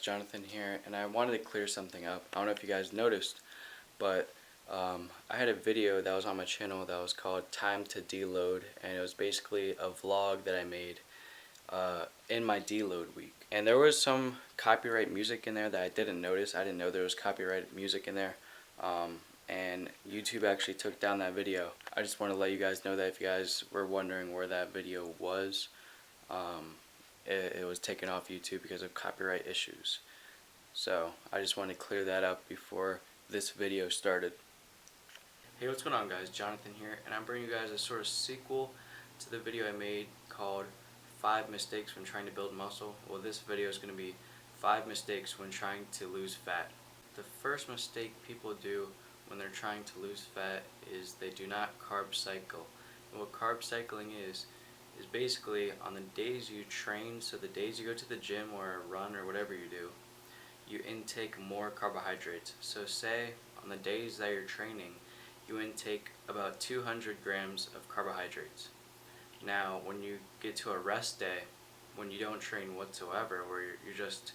Jonathan here, and I wanted to clear something up. I don't know if you guys noticed, but I had a video that was on my channel that was called Time to Deload, and it was basically a vlog that I made in my deload week. And there was some copyright music in there that I didn't notice. I didn't know there was copyright music in there. And YouTube actually took down that video. I just want to let you guys know that if you guys were wondering where that video was, it was taken off YouTube because of copyright issues. So I just wanted to clear that up before this video started. Hey, what's going on, guys? Jonathan here, and I'm bringing you guys a sort of sequel to the video I made called 5 mistakes when trying to build muscle. Well, this video is going to be 5 mistakes when trying to lose fat. The first mistake people do when they're trying to lose fat is they do not carb cycle. And what carb cycling is basically on the days you train, so the days you go to the gym or run or whatever you do, you intake more carbohydrates. So say on the days that you're training, you intake about 200 grams of carbohydrates. Now when you get to a rest day, when you don't train whatsoever, where you're just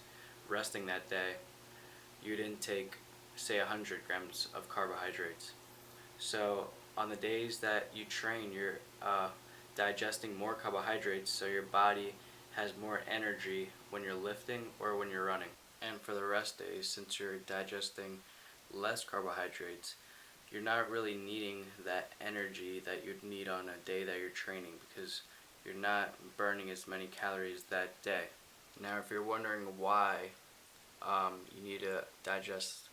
resting that day, you'd intake say 100 grams of carbohydrates. So on the days that you train, you're digesting more carbohydrates, so your body has more energy when you're lifting or when you're running. And for the rest days, since you're digesting less carbohydrates, you're not really needing that energy that you'd need on a day that you're training, because you're not burning as many calories that day. Now if you're wondering why you need to digest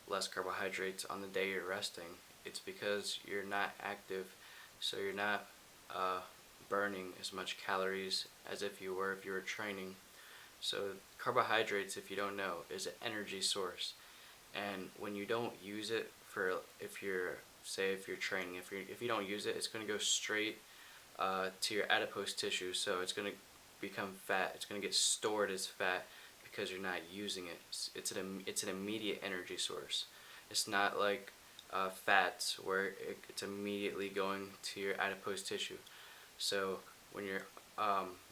less carbohydrates on the day you're resting, it's because you're not active, so you're not burning as much calories as if you were training. So carbohydrates, if you don't know, is an energy source, and when you don't use it for, if you're training, if you don't use it, it's going to go straight to your adipose tissue, so it's going to become fat. It's going to get stored as fat because you're not using it. It's an immediate energy source. It's not like fats where it's immediately going to your adipose tissue. So when you're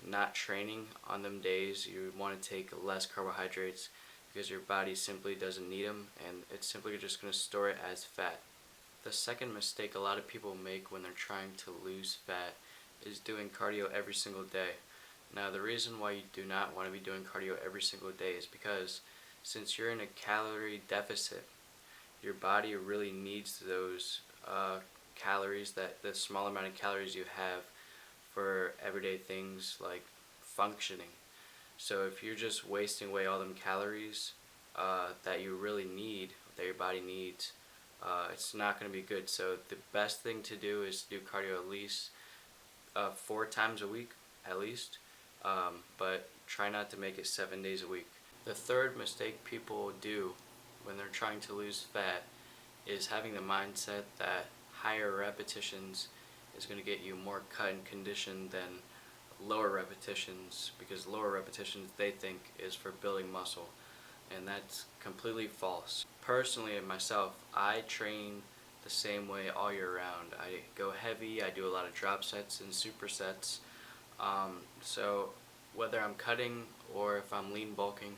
not training on them days, you want to take less carbohydrates because your body simply doesn't need them, and it's simply just going to store it as fat. The second mistake a lot of people make when they're trying to lose fat is doing cardio every single day. Now the reason why you do not want to be doing cardio every single day is because since you're in a calorie deficit, your body really needs those calories, that the small amount of calories you have for everyday things like functioning. So if you're just wasting away all them calories that you really need, that your body needs, it's not going to be good. So the best thing to do is to do cardio at least 4 times a week, at least, but try not to make it 7 days a week. The third mistake people do when they're trying to lose fat is having the mindset that higher repetitions is going to get you more cut and conditioned than lower repetitions, because lower repetitions they think is for building muscle, and that's completely false. Personally, myself, I train the same way all year round. I go heavy, I do a lot of drop sets and supersets. So whether I'm cutting or if I'm lean bulking,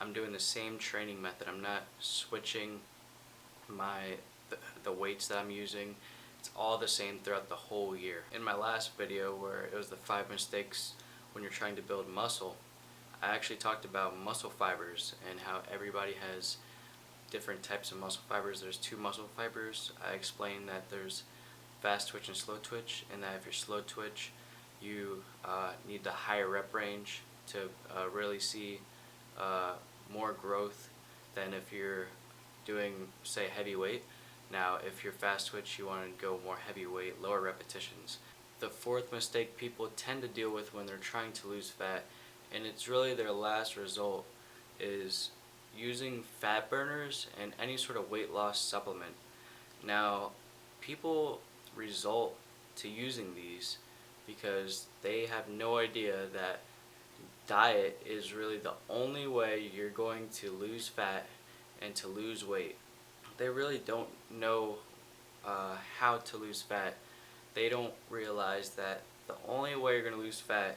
I'm doing the same training method. I'm not switching the weights that I'm using. It's all the same throughout the whole year. In my last video, where it was the 5 mistakes when you're trying to build muscle, I actually talked about muscle fibers and how everybody has different types of muscle fibers. There's 2 muscle fibers. I explained that there's fast twitch and slow twitch, and that if you're slow twitch, you need the higher rep range to really see more growth than if you're doing, say, heavy weight. Now if you're fast twitch, you want to go more heavyweight, lower repetitions. The fourth mistake people tend to deal with when they're trying to lose fat, and it's really their last result, is using fat burners and any sort of weight loss supplement. Now people resort to using these because they have no idea that diet is really the only way you're going to lose fat and to lose weight. They really don't know how to lose fat. They don't realize that the only way you're going to lose fat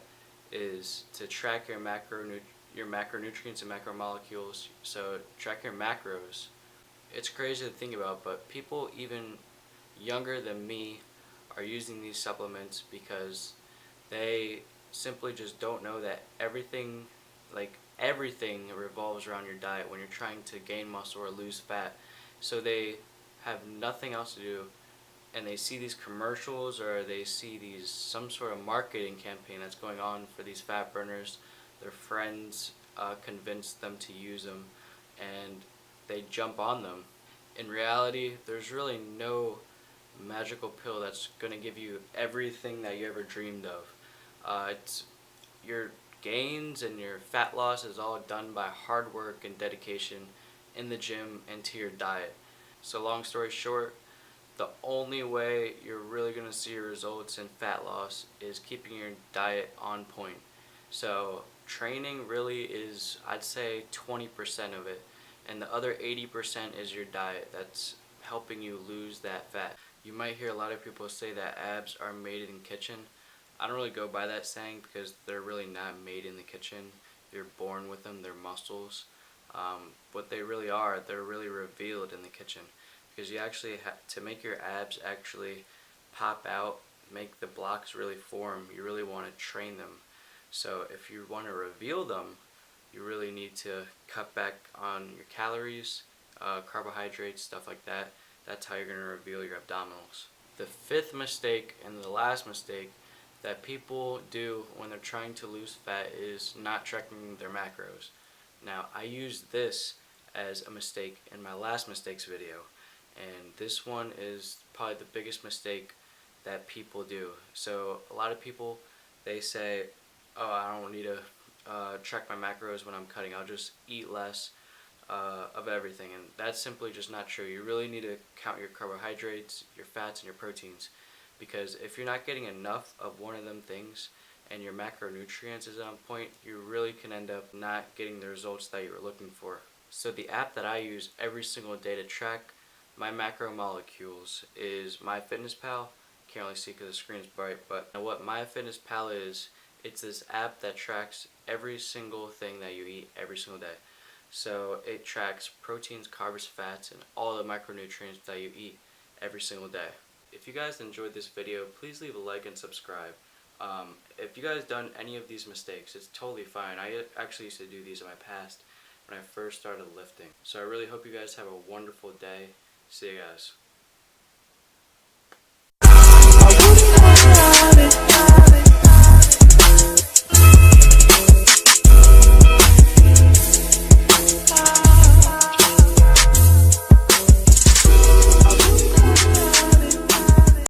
is to track your your macronutrients and macromolecules, so track your macros. It's crazy to think about, but people even younger than me are using these supplements because they simply just don't know that everything revolves around your diet when you're trying to gain muscle or lose fat. So they have nothing else to do, and they see these commercials or they see these some sort of marketing campaign that's going on for these fat burners. Their friends convince them to use them, and they jump on them. In reality, there's really no magical pill that's going to give you everything that you ever dreamed of. It's your gains and your fat loss is all done by hard work and dedication in the gym and to your diet. So long story short, the only way you're really going to see your results in fat loss is keeping your diet on point. So training really is, I'd say, 20% of it, and the other 80% is your diet that's helping you lose that fat. You might hear a lot of people say that abs are made in the kitchen. I don't really go by that saying because they're really not made in the kitchen. You're born with them, they're muscles. What they really are, they're really revealed in the kitchen, because you actually have to make your abs actually pop out, make the blocks really form. You really want to train them. So if you want to reveal them, you really need to cut back on your calories, carbohydrates, stuff like that. That's how you're going to reveal your abdominals. The fifth mistake and the last mistake that people do when they're trying to lose fat is not tracking their macros. Now, I used this as a mistake in my last mistakes video, and this one is probably the biggest mistake that people do. So a lot of people, they say, oh, I don't need to track my macros when I'm cutting, I'll just eat less of everything, and that's simply just not true. You really need to count your carbohydrates, your fats, and your proteins, because if you're not getting enough of one of them things and your macronutrients is on point, you really can end up not getting the results that you were looking for. So the app that I use every single day to track my macromolecules is MyFitnessPal. Can't really see because the screen is bright, but what MyFitnessPal is, it's this app that tracks every single thing that you eat every single day. So it tracks proteins, carbs, fats, and all the micronutrients that you eat every single day. If you guys enjoyed this video, please leave a like and subscribe. If you guys done any of these mistakes, it's totally fine. I actually used to do these in my past when I first started lifting. So I really hope you guys have a wonderful day. See you guys.